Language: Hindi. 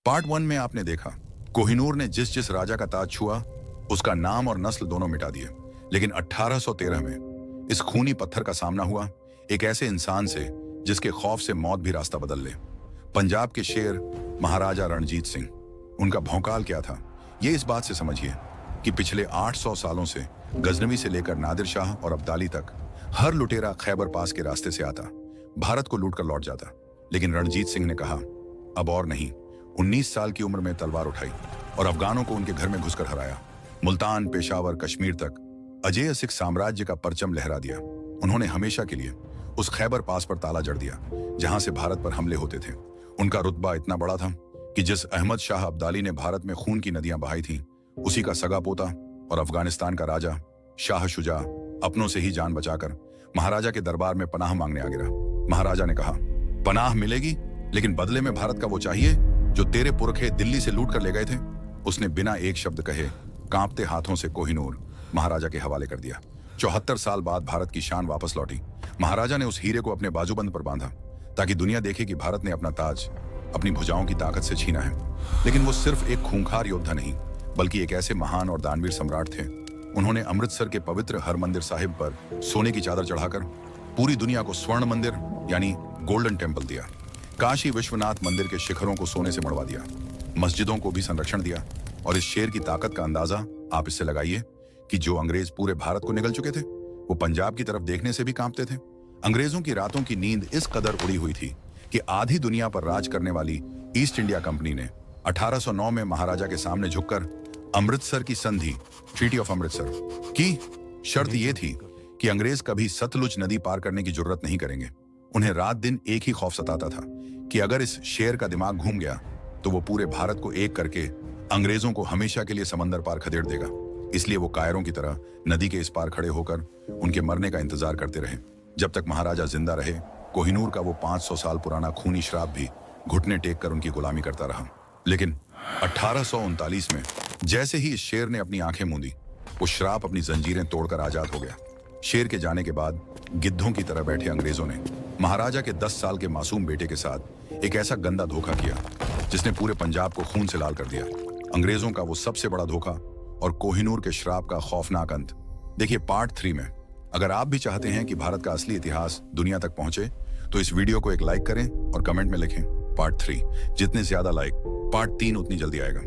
पार्ट 1 में आपने देखा कोहिनूर ने जिस जिस राजा का ताज छुआ उसका नाम और नस्ल दोनों मिटा दिए। लेकिन 1813 में इस खूनी पत्थर का सामना हुआ एक ऐसे इंसान से जिसके खौफ से मौत भी रास्ता बदल ले। पंजाब के शेर महाराजा रणजीत सिंह। उनका भौकाल क्या था, ये इस बात से समझिए कि पिछले 800 सालों से गजनवी से लेकर नादिर शाह और अब्दाली तक हर लुटेरा खैबर पास के रास्ते से आता, भारत को लूट कर लौट जाता। लेकिन रणजीत सिंह ने कहा अब और नहीं। 19 साल की उम्र में तलवार उठाई और अफगानों को उनके घर में घुसकर हराया। मुल्तान, पेशावर, कश्मीर तक अजेय सिख साम्राज्य का परचम लहरा दिया। उन्होंने हमेशा के लिए उस खैबर पास पर ताला जड़ दिया जहां से भारत पर हमले होते थे। उनका रुतबा इतना बड़ा था कि जिस अहमद शाह अब्दाली ने भारत में खून की नदियां बहाई थीं, उसी का सगा पोता और अफगानिस्तान का राजा शाह शुजा अपनों से ही जान बचाकर महाराजा के दरबार में पनाह मांगने आ गिरा। महाराजा ने कहा पनाह मिलेगी, लेकिन बदले में भारत का वो चाहिए जो तेरे पुरखे दिल्ली से लूट कर ले गए थे। उसने बिना एक शब्द कहे कांपते हाथों से कोहिनूर महाराजा के हवाले कर दिया। 74 साल बाद भारत की शान वापस लौटी। महाराजा ने उस हीरे को अपने बाजूबंद पर बांधा ताकि दुनिया देखे कि भारत ने अपना ताज अपनी भुजाओं की ताकत से छीना है। लेकिन वो सिर्फ एक खूंखार योद्धा नहीं, बल्कि एक ऐसे महान और दानवीर सम्राट थे। उन्होंने अमृतसर के पवित्र हरमंदिर साहिब पर सोने की चादर चढ़ाकर पूरी दुनिया को स्वर्ण मंदिर यानी गोल्डन टेम्पल दिया। काशी विश्वनाथ मंदिर के शिखरों को सोने से मढ़वा दिया, मस्जिदों को भी संरक्षण दिया। और इस शेर की ताकत का अंदाजा आप इससे लगाइए कि जो अंग्रेज पूरे भारत को निगल चुके थे, वो पंजाब की तरफ देखने से भी कांपते थे। अंग्रेजों की रातों की नींद इस कदर उड़ी हुई थी कि आधी दुनिया पर राज करने वाली ईस्ट इंडिया कंपनी ने 1809 में महाराजा के सामने झुककर अमृतसर की संधि, ट्रीटी ऑफ अमृतसर की शर्त यह थी कि अंग्रेज कभी सतलुज नदी पार करने की जरूरत नहीं करेंगे। उन्हें रात दिन एक ही खौफ सताता था कि अगर इस शेर का दिमाग घूम गया तो वो पूरे भारत को एक करके अंग्रेजों को हमेशा के लिए समंदर पार खदेड़ देगा। इसलिए वो कायरों की तरह नदी के इस पार खड़े होकर उनके मरने का इंतजार करते रहे। जब तक महाराजा जिंदा रहे, कोहिनूर का वो 500 साल पुराना खूनी श्राप भी घुटने टेक कर उनकी गुलामी करता रहा। लेकिन 1839 में जैसे ही इस शेर ने अपनी आंखें मूंदी, वो श्राप अपनी जंजीरें तोड़कर आजाद हो गया। शेर के जाने के बाद गिद्धों की तरह बैठे अंग्रेजों ने महाराजा के 10 साल के मासूम बेटे के साथ एक ऐसा गंदा धोखा किया जिसने पूरे पंजाब को खून से लाल कर दिया। अंग्रेजों का वो सबसे बड़ा धोखा और कोहिनूर के श्राप का खौफनाक अंत देखिए पार्ट 3 में। अगर आप भी चाहते हैं कि भारत का असली इतिहास दुनिया तक पहुंचे तो इस वीडियो को एक लाइक करें और कमेंट में लिखें पार्ट 3। जितने ज्यादा लाइक पार्ट 3 उतनी जल्दी आएगा।